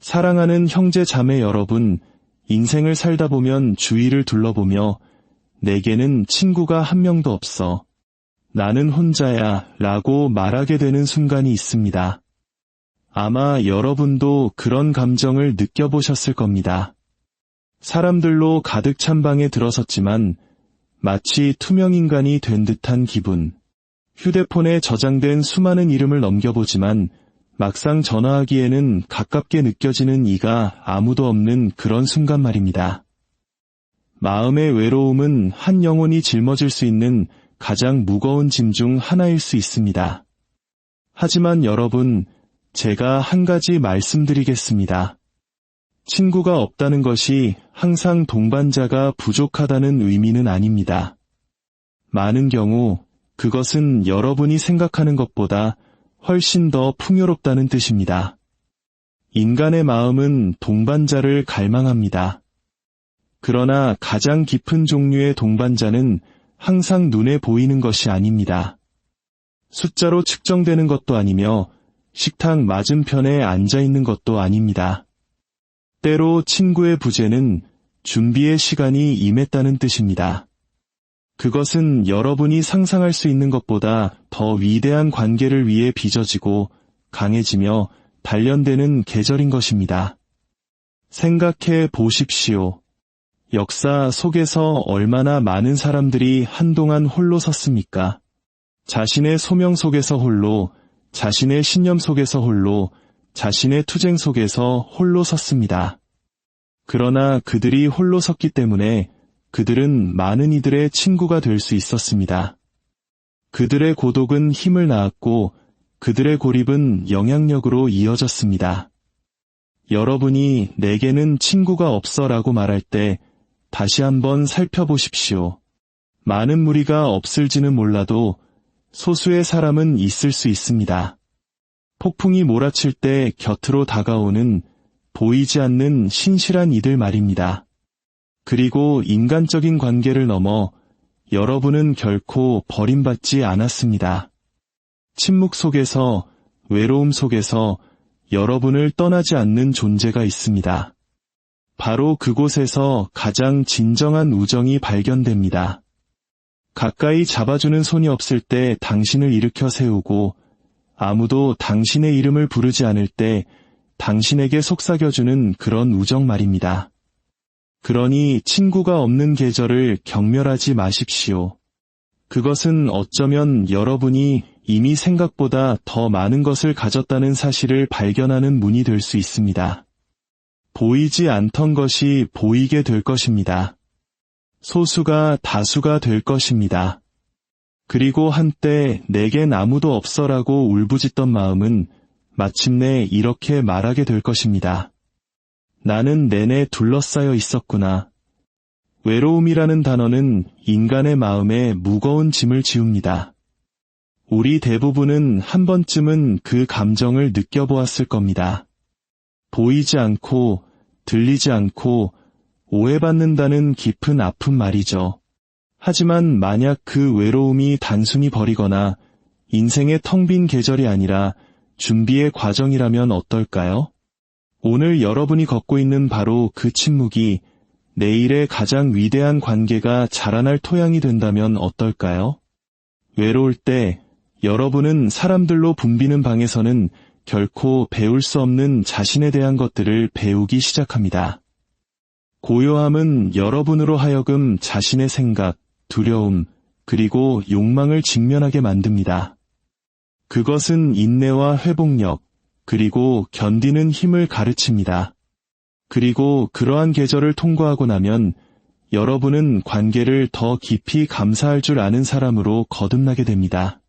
사랑하는 형제 자매 여러분, 인생을 살다 보면 주위를 둘러보며 내게는 친구가 한 명도 없어. 나는 혼자야 라고 말하게 되는 순간이 있습니다. 아마 여러분도 그런 감정을 느껴보셨을 겁니다. 사람들로 가득 찬 방에 들어섰지만 마치 투명인간이 된 듯한 기분. 휴대폰에 저장된 수많은 이름을 넘겨보지만 막상 전화하기에는 가깝게 느껴지는 이가 아무도 없는 그런 순간 말입니다. 마음의 외로움은 한 영혼이 짊어질 수 있는 가장 무거운 짐 중 하나일 수 있습니다. 하지만 여러분, 제가 한 가지 말씀드리겠습니다. 친구가 없다는 것이 항상 동반자가 부족하다는 의미는 아닙니다. 많은 경우 그것은 여러분이 생각하는 것보다 훨씬 더 풍요롭다는 뜻입니다. 인간의 마음은 동반자를 갈망합니다. 그러나 가장 깊은 종류의 동반자는 항상 눈에 보이는 것이 아닙니다. 숫자로 측정되는 것도 아니며 식탁 맞은편에 앉아있는 것도 아닙니다. 때로 친구의 부재는 준비의 시간이 임했다는 뜻입니다. 그것은 여러분이 상상할 수 있는 것보다 더 위대한 관계를 위해 빚어지고 강해지며 단련되는 계절인 것입니다. 생각해 보십시오. 역사 속에서 얼마나 많은 사람들이 한동안 홀로 섰습니까? 자신의 소명 속에서 홀로, 자신의 신념 속에서 홀로, 자신의 투쟁 속에서 홀로 섰습니다. 그러나 그들이 홀로 섰기 때문에 그들은 많은 이들의 친구가 될 수 있었습니다. 그들의 고독은 힘을 낳았고 그들의 고립은 영향력으로 이어졌습니다. 여러분이 내게는 친구가 없어라고 말할 때 다시 한번 살펴보십시오. 많은 무리가 없을지는 몰라도 소수의 사람은 있을 수 있습니다. 폭풍이 몰아칠 때 곁으로 다가오는 보이지 않는 신실한 이들 말입니다. 그리고 인간적인 관계를 넘어 여러분은 결코 버림받지 않았습니다. 침묵 속에서, 외로움 속에서 여러분을 떠나지 않는 존재가 있습니다. 바로 그곳에서 가장 진정한 우정이 발견됩니다. 가까이 잡아주는 손이 없을 때 당신을 일으켜 세우고 아무도 당신의 이름을 부르지 않을 때 당신에게 속삭여주는 그런 우정 말입니다. 그러니 친구가 없는 계절을 경멸하지 마십시오. 그것은 어쩌면 여러분이 이미 생각보다 더 많은 것을 가졌다는 사실을 발견하는 문이 될 수 있습니다. 보이지 않던 것이 보이게 될 것입니다. 소수가 다수가 될 것입니다. 그리고 한때 내겐 아무도 없어라고 울부짖던 마음은 마침내 이렇게 말하게 될 것입니다. 나는 내내 둘러싸여 있었구나. 외로움이라는 단어는 인간의 마음에 무거운 짐을 지웁니다. 우리 대부분은 한 번쯤은 그 감정을 느껴보았을 겁니다. 보이지 않고, 들리지 않고, 오해받는다는 깊은 아픔 말이죠. 하지만 만약 그 외로움이 단순히 버리거나 인생의 텅 빈 계절이 아니라 준비의 과정이라면 어떨까요? 오늘 여러분이 걷고 있는 바로 그 침묵이 내일의 가장 위대한 관계가 자라날 토양이 된다면 어떨까요? 외로울 때 여러분은 사람들로 붐비는 방에서는 결코 배울 수 없는 자신에 대한 것들을 배우기 시작합니다. 고요함은 여러분으로 하여금 자신의 생각, 두려움, 그리고 욕망을 직면하게 만듭니다. 그것은 인내와 회복력, 그리고 견디는 힘을 가르칩니다. 그리고 그러한 계절을 통과하고 나면 여러분은 관계를 더 깊이 감사할 줄 아는 사람으로 거듭나게 됩니다.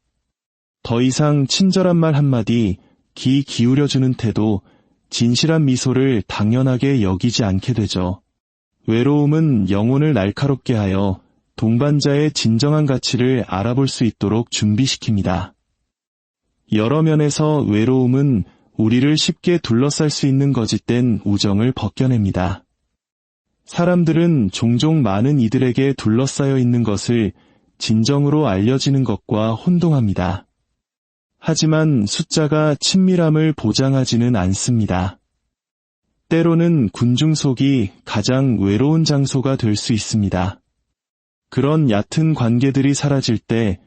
더 이상 친절한 말 한마디, 귀 기울여주는 태도, 진실한 미소를 당연하게 여기지 않게 되죠. 외로움은 영혼을 날카롭게 하여 동반자의 진정한 가치를 알아볼 수 있도록 준비시킵니다. 여러 면에서 외로움은 우리를 쉽게 둘러쌀 수 있는 거짓된 우정을 벗겨냅니다. 사람들은 종종 많은 이들에게 둘러싸여 있는 것을 진정으로 알려지는 것과 혼동합니다. 하지만 숫자가 친밀함을 보장하지는 않습니다. 때로는 군중 속이 가장 외로운 장소가 될 수 있습니다. 그런 얕은 관계들이 사라질 때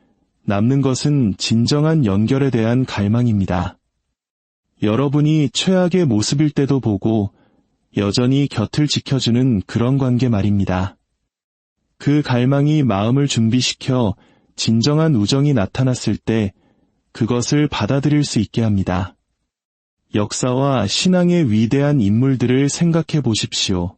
남는 것은 진정한 연결에 대한 갈망입니다. 여러분이 최악의 모습일 때도 보고 여전히 곁을 지켜주는 그런 관계 말입니다. 그 갈망이 마음을 준비시켜 진정한 우정이 나타났을 때 그것을 받아들일 수 있게 합니다. 역사와 신앙의 위대한 인물들을 생각해 보십시오.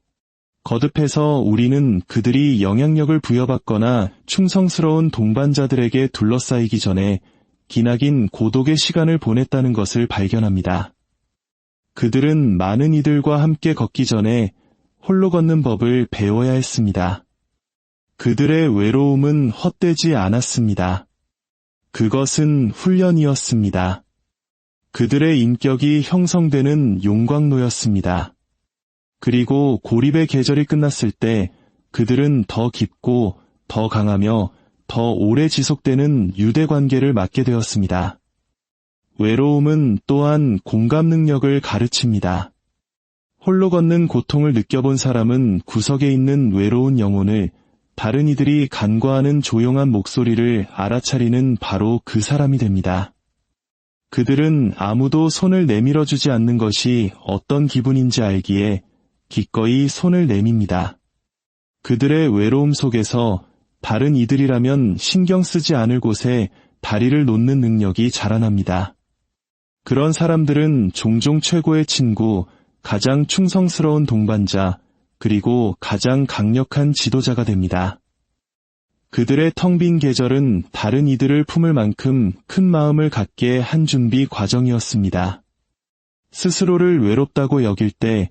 거듭해서 우리는 그들이 영향력을 부여받거나 충성스러운 동반자들에게 둘러싸이기 전에 기나긴 고독의 시간을 보냈다는 것을 발견합니다. 그들은 많은 이들과 함께 걷기 전에 홀로 걷는 법을 배워야 했습니다. 그들의 외로움은 헛되지 않았습니다. 그것은 훈련이었습니다. 그들의 인격이 형성되는 용광로였습니다. 그리고 고립의 계절이 끝났을 때 그들은 더 깊고 더 강하며 더 오래 지속되는 유대 관계를 맡게 되었습니다. 외로움은 또한 공감 능력을 가르칩니다. 홀로 걷는 고통을 느껴본 사람은 구석에 있는 외로운 영혼을, 다른 이들이 간과하는 조용한 목소리를 알아차리는 바로 그 사람이 됩니다. 그들은 아무도 손을 내밀어주지 않는 것이 어떤 기분인지 알기에 기꺼이 손을 내밉니다. 그들의 외로움 속에서 다른 이들이라면 신경 쓰지 않을 곳에 다리를 놓는 능력이 자라납니다. 그런 사람들은 종종 최고의 친구, 가장 충성스러운 동반자, 그리고 가장 강력한 지도자가 됩니다. 그들의 텅 빈 계절은 다른 이들을 품을 만큼 큰 마음을 갖게 한 준비 과정이었습니다. 스스로를 외롭다고 여길 때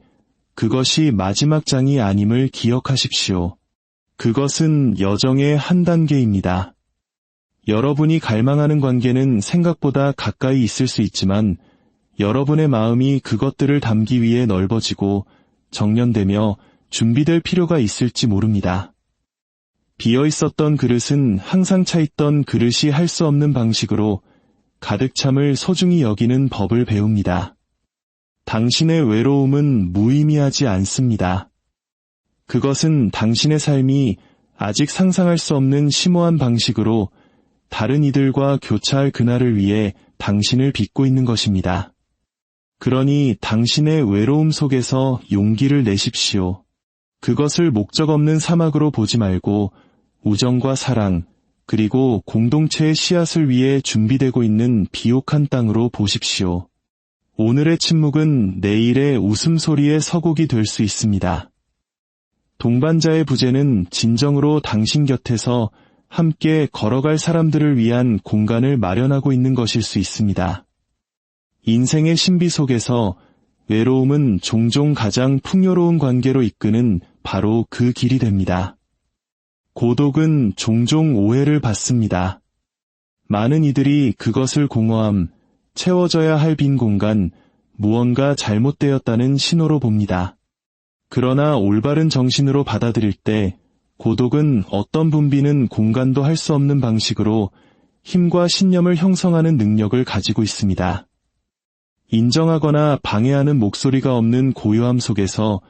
그것이 마지막 장이 아님을 기억하십시오. 그것은 여정의 한 단계입니다. 여러분이 갈망하는 관계는 생각보다 가까이 있을 수 있지만 여러분의 마음이 그것들을 담기 위해 넓어지고 정련되며 준비될 필요가 있을지 모릅니다. 비어있었던 그릇은 항상 차있던 그릇이 할 수 없는 방식으로 가득 참을 소중히 여기는 법을 배웁니다. 당신의 외로움은 무의미하지 않습니다. 그것은 당신의 삶이 아직 상상할 수 없는 심오한 방식으로 다른 이들과 교차할 그날을 위해 당신을 빚고 있는 것입니다. 그러니 당신의 외로움 속에서 용기를 내십시오. 그것을 목적 없는 사막으로 보지 말고 우정과 사랑, 그리고 공동체의 씨앗을 위해 준비되고 있는 비옥한 땅으로 보십시오. 오늘의 침묵은 내일의 웃음소리의 서곡이 될 수 있습니다. 동반자의 부재는 진정으로 당신 곁에서 함께 걸어갈 사람들을 위한 공간을 마련하고 있는 것일 수 있습니다. 인생의 신비 속에서 외로움은 종종 가장 풍요로운 관계로 이끄는 바로 그 길이 됩니다. 고독은 종종 오해를 받습니다. 많은 이들이 그것을 공허함, 채워져야 할 빈 공간, 무언가 잘못되었다는 신호로 봅니다. 그러나 올바른 정신으로 받아들일 때 고독은 어떤 분비는 공간도 할 수 없는 방식으로 힘과 신념을 형성하는 능력을 가지고 있습니다. 인정하거나 방해하는 목소리가 없는 고요함 속에서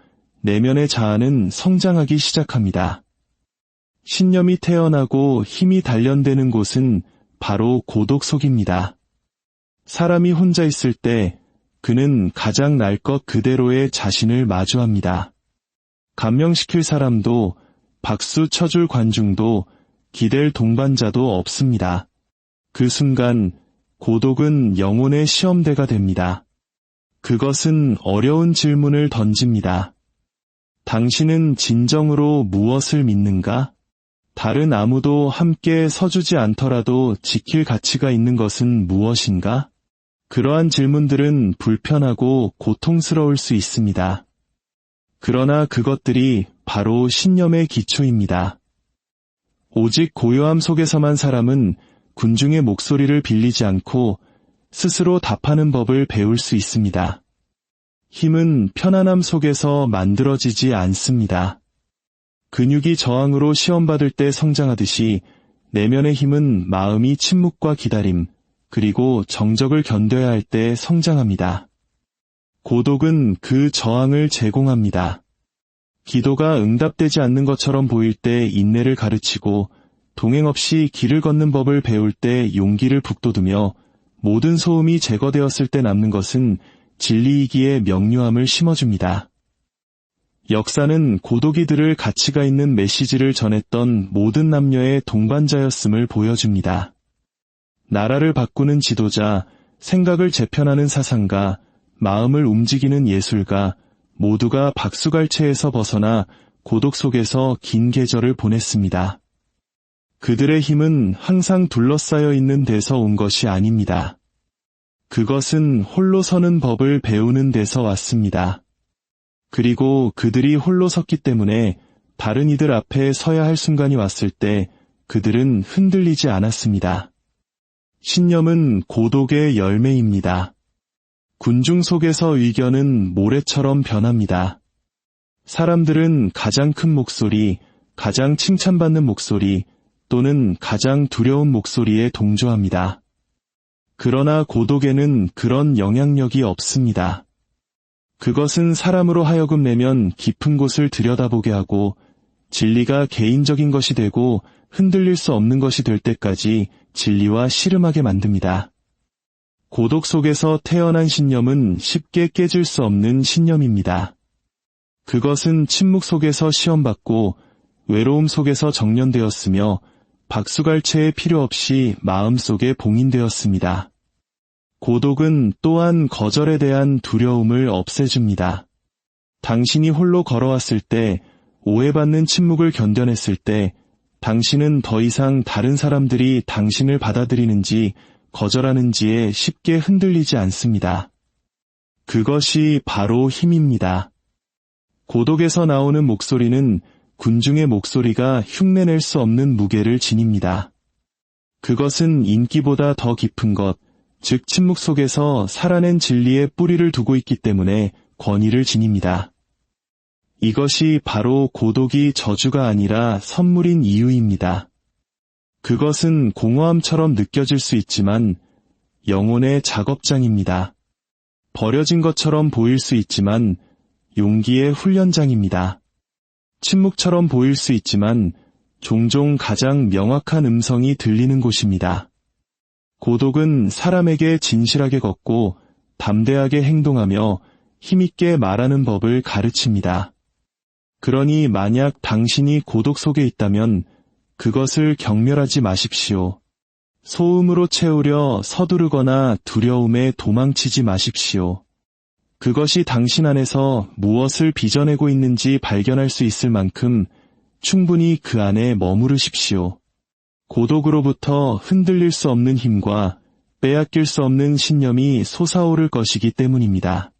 내면의 자아는 성장하기 시작합니다. 신념이 태어나고 힘이 단련되는 곳은 바로 고독 속입니다. 사람이 혼자 있을 때 그는 가장 날 것 그대로의 자신을 마주합니다. 감명시킬 사람도 박수 쳐줄 관중도 기댈 동반자도 없습니다. 그 순간 고독은 영혼의 시험대가 됩니다. 그것은 어려운 질문을 던집니다. 당신은 진정으로 무엇을 믿는가? 다른 아무도 함께 서주지 않더라도 지킬 가치가 있는 것은 무엇인가? 그러한 질문들은 불편하고 고통스러울 수 있습니다. 그러나 그것들이 바로 신념의 기초입니다. 오직 고요함 속에서만 사람은 군중의 목소리를 빌리지 않고 스스로 답하는 법을 배울 수 있습니다. 힘은 편안함 속에서 만들어지지 않습니다. 근육이 저항으로 시험받을 때 성장하듯이 내면의 힘은 마음이 침묵과 기다림, 그리고 정적을 견뎌야 할 때 성장합니다. 고독은 그 저항을 제공합니다. 기도가 응답되지 않는 것처럼 보일 때 인내를 가르치고 동행 없이 길을 걷는 법을 배울 때 용기를 북돋우며 모든 소음이 제거되었을 때 남는 것은 진리이기에 명료함을 심어줍니다. 역사는 고독이 들을 가치가 있는 메시지를 전했던 모든 남녀의 동반자였음을 보여줍니다. 나라를 바꾸는 지도자, 생각을 재편하는 사상가, 마음을 움직이는 예술가, 모두가 박수갈채에서 벗어나 고독 속에서 긴 계절을 보냈습니다. 그들의 힘은 항상 둘러싸여 있는 데서 온 것이 아닙니다. 그것은 홀로 서는 법을 배우는 데서 왔습니다. 그리고 그들이 홀로 섰기 때문에 다른 이들 앞에 서야 할 순간이 왔을 때 그들은 흔들리지 않았습니다. 신념은 고독의 열매입니다. 군중 속에서 의견은 모래처럼 변합니다. 사람들은 가장 큰 목소리, 가장 칭찬받는 목소리, 또는 가장 두려운 목소리에 동조합니다. 그러나 고독에는 그런 영향력이 없습니다. 그것은 사람으로 하여금 내면 깊은 곳을 들여다보게 하고 진리가 개인적인 것이 되고 흔들릴 수 없는 것이 될 때까지 진리와 씨름하게 만듭니다. 고독 속에서 태어난 신념은 쉽게 깨질 수 없는 신념입니다. 그것은 침묵 속에서 시험받고 외로움 속에서 정련되었으며 박수갈채의 필요 없이 마음속에 봉인되었습니다. 고독은 또한 거절에 대한 두려움을 없애줍니다. 당신이 홀로 걸어왔을 때, 오해받는 침묵을 견뎌냈을 때, 당신은 더 이상 다른 사람들이 당신을 받아들이는지 거절하는지에 쉽게 흔들리지 않습니다. 그것이 바로 힘입니다. 고독에서 나오는 목소리는 군중의 목소리가 흉내낼 수 없는 무게를 지닙니다. 그것은 인기보다 더 깊은 것, 즉 침묵 속에서 살아낸 진리의 뿌리를 두고 있기 때문에 권위를 지닙니다. 이것이 바로 고독이 저주가 아니라 선물인 이유입니다. 그것은 공허함처럼 느껴질 수 있지만 영혼의 작업장입니다. 버려진 것처럼 보일 수 있지만 용기의 훈련장입니다. 침묵처럼 보일 수 있지만 종종 가장 명확한 음성이 들리는 곳입니다. 고독은 사람에게 진실하게 걷고 담대하게 행동하며 힘있게 말하는 법을 가르칩니다. 그러니 만약 당신이 고독 속에 있다면 그것을 경멸하지 마십시오. 소음으로 채우려 서두르거나 두려움에 도망치지 마십시오. 그것이 당신 안에서 무엇을 빚어내고 있는지 발견할 수 있을 만큼 충분히 그 안에 머무르십시오. 고독으로부터 흔들릴 수 없는 힘과 빼앗길 수 없는 신념이 솟아오를 것이기 때문입니다.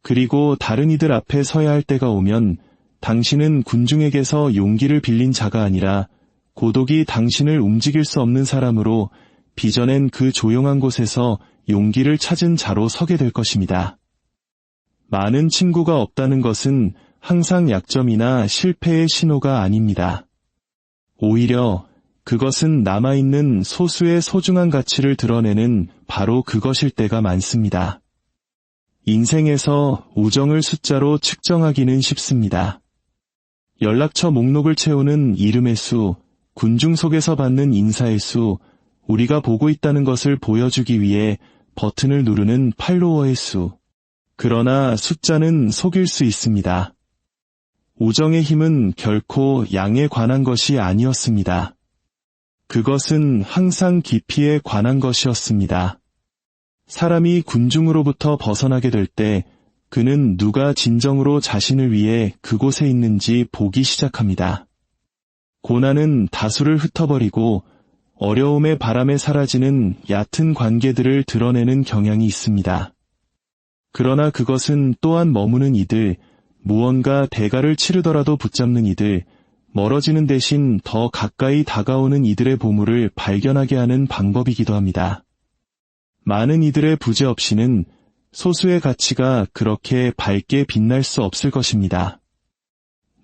그리고 다른 이들 앞에 서야 할 때가 오면 당신은 군중에게서 용기를 빌린 자가 아니라 고독이 당신을 움직일 수 없는 사람으로 빚어낸 그 조용한 곳에서 용기를 찾은 자로 서게 될 것입니다. 많은 친구가 없다는 것은 항상 약점이나 실패의 신호가 아닙니다. 오히려 그것은 남아있는 소수의 소중한 가치를 드러내는 바로 그것일 때가 많습니다. 인생에서 우정을 숫자로 측정하기는 쉽습니다. 연락처 목록을 채우는 이름의 수, 군중 속에서 받는 인사의 수, 우리가 보고 있다는 것을 보여주기 위해 버튼을 누르는 팔로워의 수. 그러나 숫자는 속일 수 있습니다. 우정의 힘은 결코 양에 관한 것이 아니었습니다. 그것은 항상 깊이에 관한 것이었습니다. 사람이 군중으로부터 벗어나게 될 때 그는 누가 진정으로 자신을 위해 그곳에 있는지 보기 시작합니다. 고난은 다수를 흩어버리고 어려움의 바람에 사라지는 얕은 관계들을 드러내는 경향이 있습니다. 그러나 그것은 또한 머무는 이들, 무언가 대가를 치르더라도 붙잡는 이들, 멀어지는 대신 더 가까이 다가오는 이들의 보물을 발견하게 하는 방법이기도 합니다. 많은 이들의 부재 없이는 소수의 가치가 그렇게 밝게 빛날 수 없을 것입니다.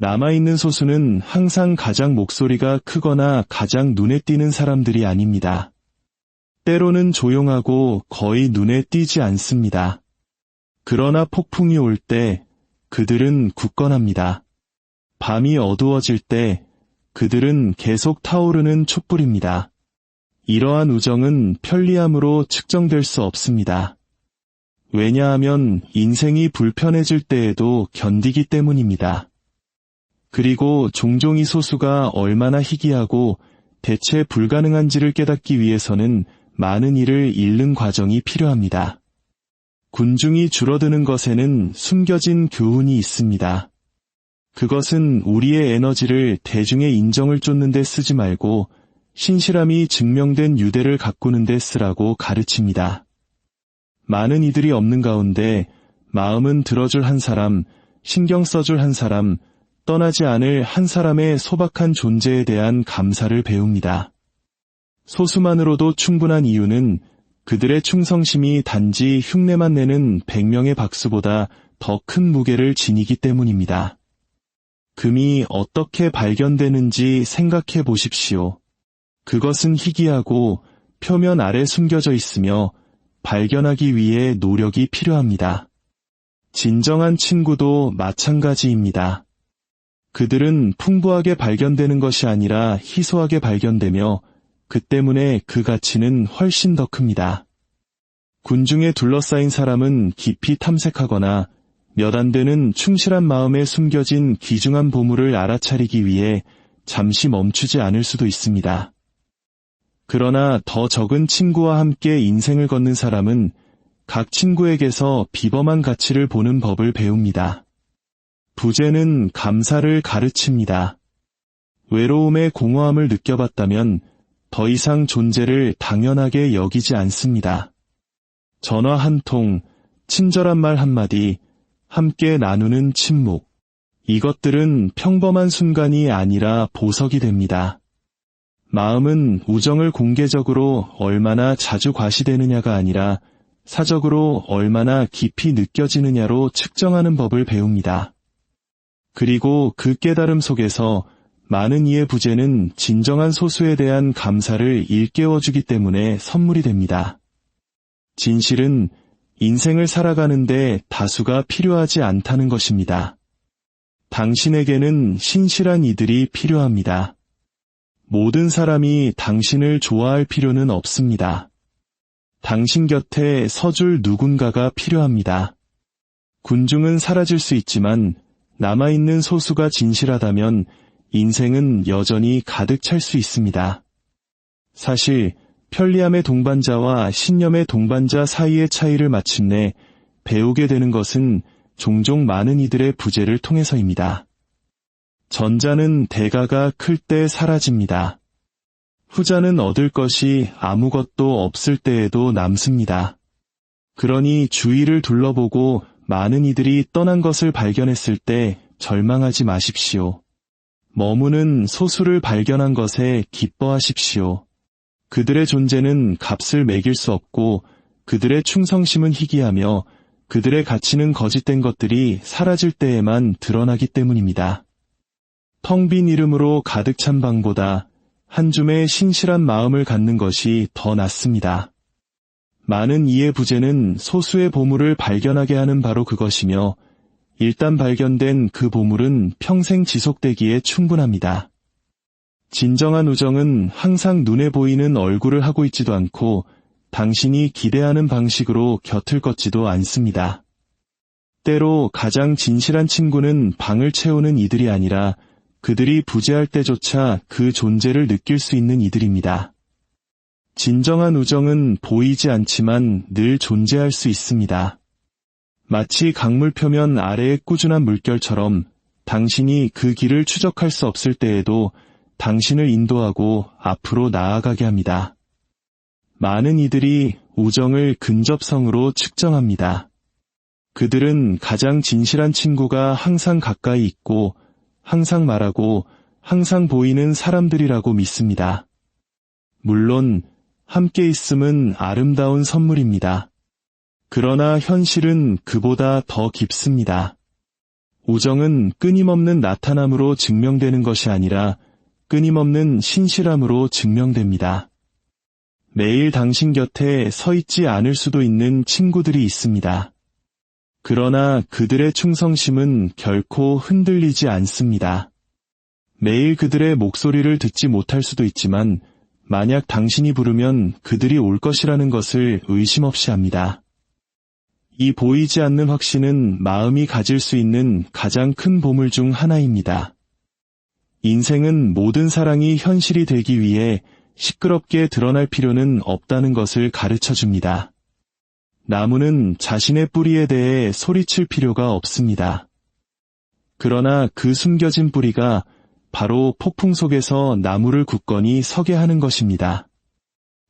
남아있는 소수는 항상 가장 목소리가 크거나 가장 눈에 띄는 사람들이 아닙니다. 때로는 조용하고 거의 눈에 띄지 않습니다. 그러나 폭풍이 올 때 그들은 굳건합니다. 밤이 어두워질 때 그들은 계속 타오르는 촛불입니다. 이러한 우정은 편리함으로 측정될 수 없습니다. 왜냐하면 인생이 불편해질 때에도 견디기 때문입니다. 그리고 종종 이 소수가 얼마나 희귀하고 대체 불가능한지를 깨닫기 위해서는 많은 일을 잃는 과정이 필요합니다. 군중이 줄어드는 것에는 숨겨진 교훈이 있습니다. 그것은 우리의 에너지를 대중의 인정을 쫓는 데 쓰지 말고 신실함이 증명된 유대를 가꾸는 데 쓰라고 가르칩니다. 많은 이들이 없는 가운데 마음은 들어줄 한 사람, 신경 써줄 한 사람, 떠나지 않을 한 사람의 소박한 존재에 대한 감사를 배웁니다. 소수만으로도 충분한 이유는 그들의 충성심이 단지 흉내만 내는 100명의 박수보다 더 큰 무게를 지니기 때문입니다. 금이 어떻게 발견되는지 생각해 보십시오. 그것은 희귀하고 표면 아래 숨겨져 있으며 발견하기 위해 노력이 필요합니다. 진정한 친구도 마찬가지입니다. 그들은 풍부하게 발견되는 것이 아니라 희소하게 발견되며 그 때문에 그 가치는 훨씬 더 큽니다. 군중에 둘러싸인 사람은 깊이 탐색하거나 몇 안 되는 충실한 마음에 숨겨진 귀중한 보물을 알아차리기 위해 잠시 멈추지 않을 수도 있습니다. 그러나 더 적은 친구와 함께 인생을 걷는 사람은 각 친구에게서 비범한 가치를 보는 법을 배웁니다. 부재는 감사를 가르칩니다. 외로움의 공허함을 느껴봤다면 더 이상 존재를 당연하게 여기지 않습니다. 전화 한 통, 친절한 말 한마디, 함께 나누는 침묵. 이것들은 평범한 순간이 아니라 보석이 됩니다. 마음은 우정을 공개적으로 얼마나 자주 과시되느냐가 아니라 사적으로 얼마나 깊이 느껴지느냐로 측정하는 법을 배웁니다. 그리고 그 깨달음 속에서 많은 이의 부재는 진정한 소수에 대한 감사를 일깨워주기 때문에 선물이 됩니다. 진실은 인생을 살아가는데 다수가 필요하지 않다는 것입니다. 당신에게는 신실한 이들이 필요합니다. 모든 사람이 당신을 좋아할 필요는 없습니다. 당신 곁에 서줄 누군가가 필요합니다. 군중은 사라질 수 있지만 남아있는 소수가 진실하다면 인생은 여전히 가득 찰 수 있습니다. 사실 편리함의 동반자와 신념의 동반자 사이의 차이를 마침내 배우게 되는 것은 종종 많은 이들의 부재를 통해서입니다. 전자는 대가가 클 때 사라집니다. 후자는 얻을 것이 아무것도 없을 때에도 남습니다. 그러니 주위를 둘러보고 많은 이들이 떠난 것을 발견했을 때 절망하지 마십시오. 머무는 소수를 발견한 것에 기뻐하십시오. 그들의 존재는 값을 매길 수 없고 그들의 충성심은 희귀하며 그들의 가치는 거짓된 것들이 사라질 때에만 드러나기 때문입니다. 텅 빈 이름으로 가득 찬 방보다 한 줌의 신실한 마음을 갖는 것이 더 낫습니다. 많은 이의 부재는 소수의 보물을 발견하게 하는 바로 그것이며 일단 발견된 그 보물은 평생 지속되기에 충분합니다. 진정한 우정은 항상 눈에 보이는 얼굴을 하고 있지도 않고 당신이 기대하는 방식으로 곁을 걷지도 않습니다. 때로 가장 진실한 친구는 방을 채우는 이들이 아니라 그들이 부재할 때조차 그 존재를 느낄 수 있는 이들입니다. 진정한 우정은 보이지 않지만 늘 존재할 수 있습니다. 마치 강물 표면 아래의 꾸준한 물결처럼 당신이 그 길을 추적할 수 없을 때에도 당신을 인도하고 앞으로 나아가게 합니다. 많은 이들이 우정을 근접성으로 측정합니다. 그들은 가장 진실한 친구가 항상 가까이 있고 항상 말하고 항상 보이는 사람들이라고 믿습니다. 물론 함께 있음은 아름다운 선물입니다. 그러나 현실은 그보다 더 깊습니다. 우정은 끊임없는 나타남으로 증명되는 것이 아니라 끊임없는 신실함으로 증명됩니다. 매일 당신 곁에 서 있지 않을 수도 있는 친구들이 있습니다. 그러나 그들의 충성심은 결코 흔들리지 않습니다. 매일 그들의 목소리를 듣지 못할 수도 있지만 만약 당신이 부르면 그들이 올 것이라는 것을 의심 없이 합니다. 이 보이지 않는 확신은 마음이 가질 수 있는 가장 큰 보물 중 하나입니다. 인생은 모든 사랑이 현실이 되기 위해 시끄럽게 드러날 필요는 없다는 것을 가르쳐 줍니다. 나무는 자신의 뿌리에 대해 소리칠 필요가 없습니다. 그러나 그 숨겨진 뿌리가 바로 폭풍 속에서 나무를 굳건히 서게 하는 것입니다.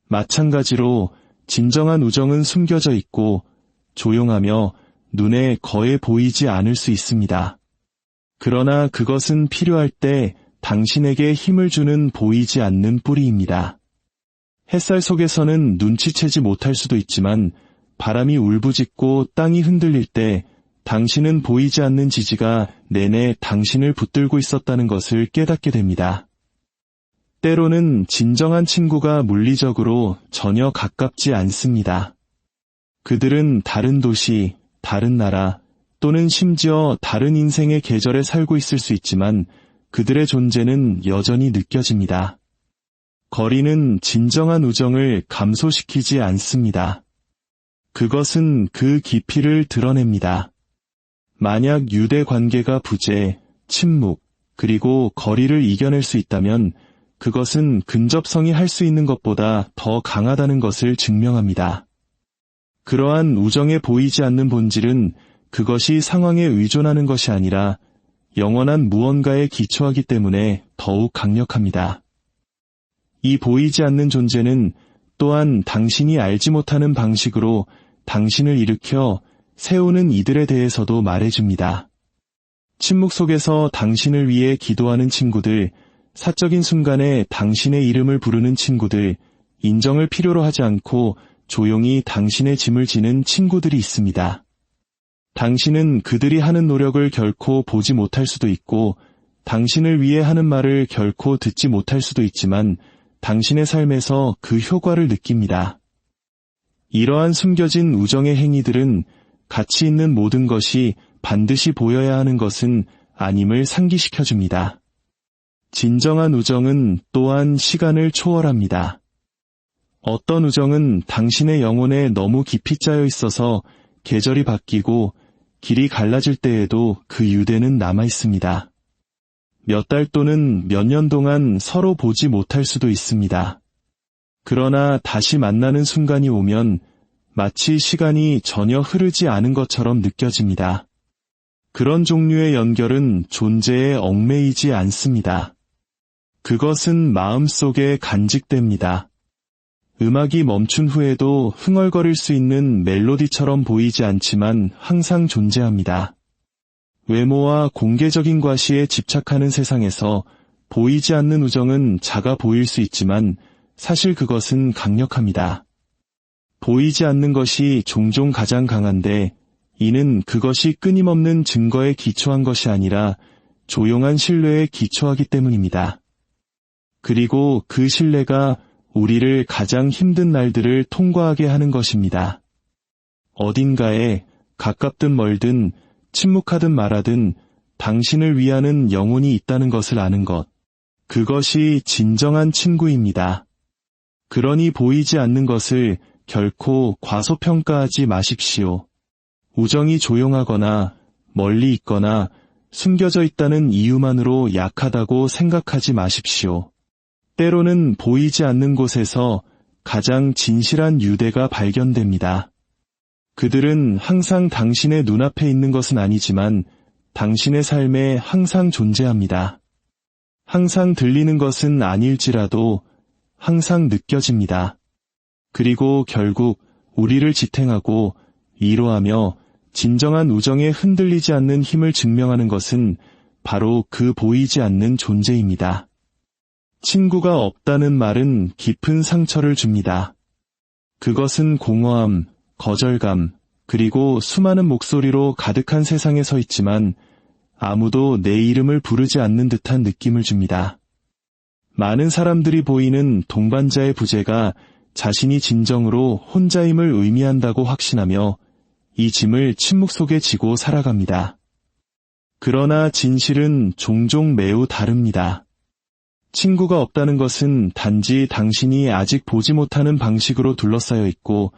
마찬가지로 진정한 우정은 숨겨져 있고 조용하며 눈에 거의 보이지 않을 수 있습니다. 그러나 그것은 필요할 때 당신에게 힘을 주는 보이지 않는 뿌리입니다. 햇살 속에서는 눈치채지 못할 수도 있지만 바람이 울부짖고 땅이 흔들릴 때 당신은 보이지 않는 지지가 내내 당신을 붙들고 있었다는 것을 깨닫게 됩니다. 때로는 진정한 친구가 물리적으로 전혀 가깝지 않습니다. 그들은 다른 도시, 다른 나라, 또는 심지어 다른 인생의 계절에 살고 있을 수 있지만 그들의 존재는 여전히 느껴집니다. 거리는 진정한 우정을 감소시키지 않습니다. 그것은 그 깊이를 드러냅니다. 만약 유대 관계가 부재, 침묵, 그리고 거리를 이겨낼 수 있다면 그것은 근접성이 할 수 있는 것보다 더 강하다는 것을 증명합니다. 그러한 우정에 보이지 않는 본질은 그것이 상황에 의존하는 것이 아니라 영원한 무언가에 기초하기 때문에 더욱 강력합니다. 이 보이지 않는 존재는 또한 당신이 알지 못하는 방식으로 당신을 일으켜 세우는 이들에 대해서도 말해줍니다. 침묵 속에서 당신을 위해 기도하는 친구들, 사적인 순간에 당신의 이름을 부르는 친구들, 인정을 필요로 하지 않고 조용히 당신의 짐을 지는 친구들이 있습니다. 당신은 그들이 하는 노력을 결코 보지 못할 수도 있고 당신을 위해 하는 말을 결코 듣지 못할 수도 있지만 당신의 삶에서 그 효과를 느낍니다. 이러한 숨겨진 우정의 행위들은 가치 있는 모든 것이 반드시 보여야 하는 것은 아님을 상기시켜줍니다. 진정한 우정은 또한 시간을 초월합니다. 어떤 우정은 당신의 영혼에 너무 깊이 짜여 있어서 계절이 바뀌고 길이 갈라질 때에도 그 유대는 남아 있습니다. 몇 달 또는 몇 년 동안 서로 보지 못할 수도 있습니다. 그러나 다시 만나는 순간이 오면 마치 시간이 전혀 흐르지 않은 것처럼 느껴집니다. 그런 종류의 연결은 존재에 얽매이지 않습니다. 그것은 마음속에 간직됩니다. 음악이 멈춘 후에도 흥얼거릴 수 있는 멜로디처럼 보이지 않지만 항상 존재합니다. 외모와 공개적인 과시에 집착하는 세상에서 보이지 않는 우정은 작아 보일 수 있지만 사실 그것은 강력합니다. 보이지 않는 것이 종종 가장 강한데 이는 그것이 끊임없는 증거에 기초한 것이 아니라 조용한 신뢰에 기초하기 때문입니다. 그리고 그 신뢰가 우리를 가장 힘든 날들을 통과하게 하는 것입니다. 어딘가에 가깝든 멀든 침묵하든 말하든 당신을 위하는 영혼이 있다는 것을 아는 것. 그것이 진정한 친구입니다. 그러니 보이지 않는 것을 결코 과소평가하지 마십시오. 우정이 조용하거나 멀리 있거나 숨겨져 있다는 이유만으로 약하다고 생각하지 마십시오. 때로는 보이지 않는 곳에서 가장 진실한 유대가 발견됩니다. 그들은 항상 당신의 눈앞에 있는 것은 아니지만 당신의 삶에 항상 존재합니다. 항상 들리는 것은 아닐지라도 항상 느껴집니다. 그리고 결국 우리를 지탱하고 위로하며 진정한 우정에 흔들리지 않는 힘을 증명하는 것은 바로 그 보이지 않는 존재입니다. 친구가 없다는 말은 깊은 상처를 줍니다. 그것은 공허함, 거절감, 그리고 수많은 목소리로 가득한 세상에 서 있지만 아무도 내 이름을 부르지 않는 듯한 느낌을 줍니다. 많은 사람들이 보이는 동반자의 부재가 자신이 진정으로 혼자임을 의미한다고 확신하며 이 짐을 침묵 속에 지고 살아갑니다. 그러나 진실은 종종 매우 다릅니다. 친구가 없다는 것은 단지 당신이 아직 보지 못하는 방식으로 둘러싸여 있고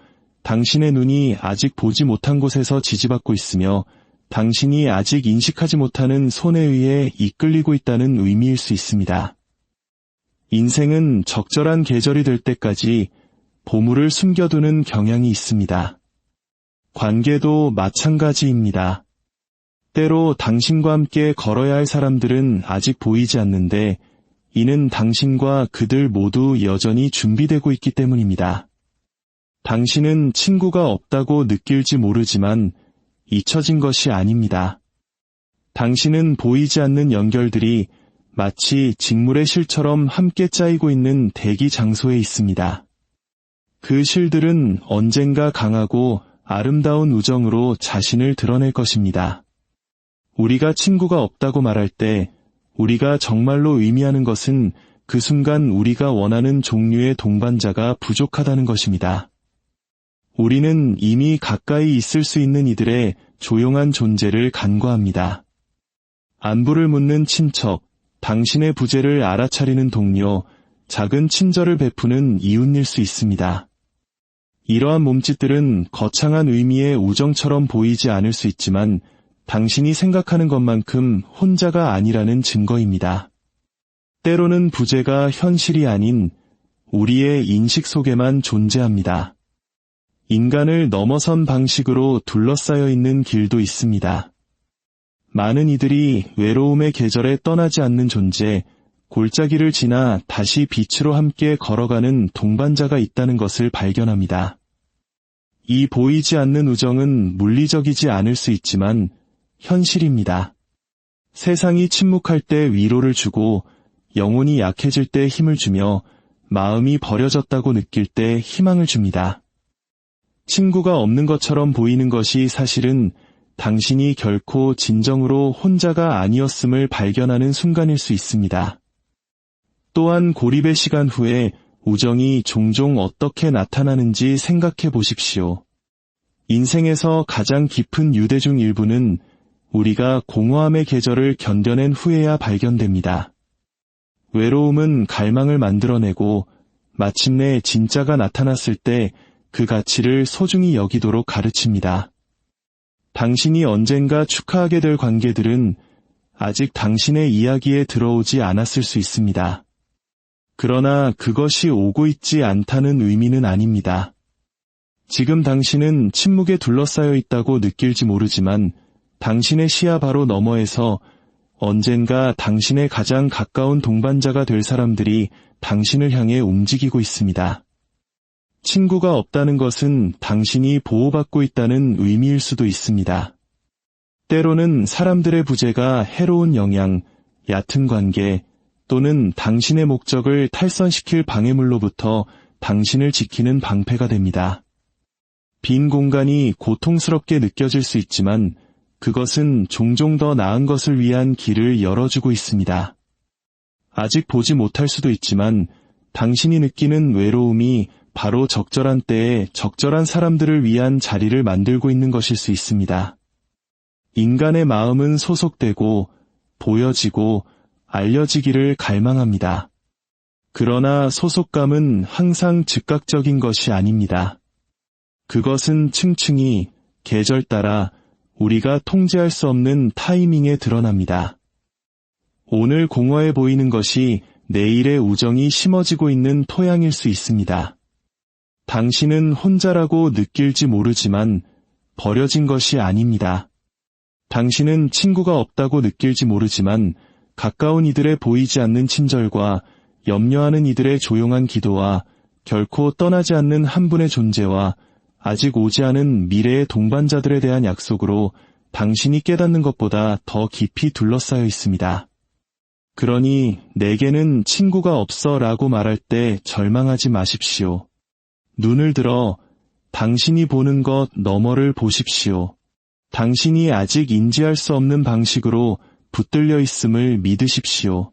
당신의 눈이 아직 보지 못한 곳에서 지지받고 있으며 당신이 아직 인식하지 못하는 손에 의해 이끌리고 있다는 의미일 수 있습니다. 인생은 적절한 계절이 될 때까지 보물을 숨겨두는 경향이 있습니다. 관계도 마찬가지입니다. 때로 당신과 함께 걸어야 할 사람들은 아직 보이지 않는데 이는 당신과 그들 모두 여전히 준비되고 있기 때문입니다. 당신은 친구가 없다고 느낄지 모르지만 잊혀진 것이 아닙니다. 당신은 보이지 않는 연결들이 마치 직물의 실처럼 함께 짜이고 있는 대기 장소에 있습니다. 그 실들은 언젠가 강하고 아름다운 우정으로 자신을 드러낼 것입니다. 우리가 친구가 없다고 말할 때 우리가 정말로 의미하는 것은 그 순간 우리가 원하는 종류의 동반자가 부족하다는 것입니다. 우리는 이미 가까이 있을 수 있는 이들의 조용한 존재를 간과합니다. 안부를 묻는 친척, 당신의 부재를 알아차리는 동료, 작은 친절을 베푸는 이웃일 수 있습니다. 이러한 몸짓들은 거창한 의미의 우정처럼 보이지 않을 수 있지만 당신이 생각하는 것만큼 혼자가 아니라는 증거입니다. 때로는 부재가 현실이 아닌 우리의 인식 속에만 존재합니다. 인간을 넘어선 방식으로 둘러싸여 있는 길도 있습니다. 많은 이들이 외로움의 계절에 떠나지 않는 존재, 골짜기를 지나 다시 빛으로 함께 걸어가는 동반자가 있다는 것을 발견합니다. 이 보이지 않는 우정은 물리적이지 않을 수 있지만 현실입니다. 세상이 침묵할 때 위로를 주고 영혼이 약해질 때 힘을 주며 마음이 버려졌다고 느낄 때 희망을 줍니다. 친구가 없는 것처럼 보이는 것이 사실은 당신이 결코 진정으로 혼자가 아니었음을 발견하는 순간일 수 있습니다. 또한 고립의 시간 후에 우정이 종종 어떻게 나타나는지 생각해 보십시오. 인생에서 가장 깊은 유대 중 일부는 우리가 공허함의 계절을 견뎌낸 후에야 발견됩니다. 외로움은 갈망을 만들어내고 마침내 진짜가 나타났을 때 그 가치를 소중히 여기도록 가르칩니다. 당신이 언젠가 축하하게 될 관계들은 아직 당신의 이야기에 들어오지 않았을 수 있습니다. 그러나 그것이 오고 있지 않다는 의미는 아닙니다. 지금 당신은 침묵에 둘러싸여 있다고 느낄지 모르지만 당신의 시야 바로 너머에서 언젠가 당신의 가장 가까운 동반자가 될 사람들이 당신을 향해 움직이고 있습니다. 친구가 없다는 것은 당신이 보호받고 있다는 의미일 수도 있습니다. 때로는 사람들의 부재가 해로운 영향, 얕은 관계 또는 당신의 목적을 탈선시킬 방해물로부터 당신을 지키는 방패가 됩니다. 빈 공간이 고통스럽게 느껴질 수 있지만 그것은 종종 더 나은 것을 위한 길을 열어주고 있습니다. 아직 보지 못할 수도 있지만 당신이 느끼는 외로움이 바로 적절한 때에 적절한 사람들을 위한 자리를 만들고 있는 것일 수 있습니다. 인간의 마음은 소속되고 보여지고 알려지기를 갈망합니다. 그러나 소속감은 항상 즉각적인 것이 아닙니다. 그것은 층층이 계절 따라 우리가 통제할 수 없는 타이밍에 드러납니다. 오늘 공허해 보이는 것이 내일의 우정이 심어지고 있는 토양일 수 있습니다. 당신은 혼자라고 느낄지 모르지만 버려진 것이 아닙니다. 당신은 친구가 없다고 느낄지 모르지만 가까운 이들의 보이지 않는 친절과 염려하는 이들의 조용한 기도와 결코 떠나지 않는 한 분의 존재와 아직 오지 않은 미래의 동반자들에 대한 약속으로 당신이 깨닫는 것보다 더 깊이 둘러싸여 있습니다. 그러니 내게는 친구가 없어 라고 말할 때 절망하지 마십시오. 눈을 들어 당신이 보는 것 너머를 보십시오. 당신이 아직 인지할 수 없는 방식으로 붙들려 있음을 믿으십시오.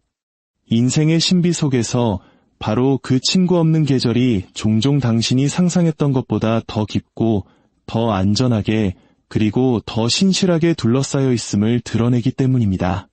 인생의 신비 속에서 바로 그 친구 없는 계절이 종종 당신이 상상했던 것보다 더 깊고 더 안전하게 그리고 더 신실하게 둘러싸여 있음을 드러내기 때문입니다.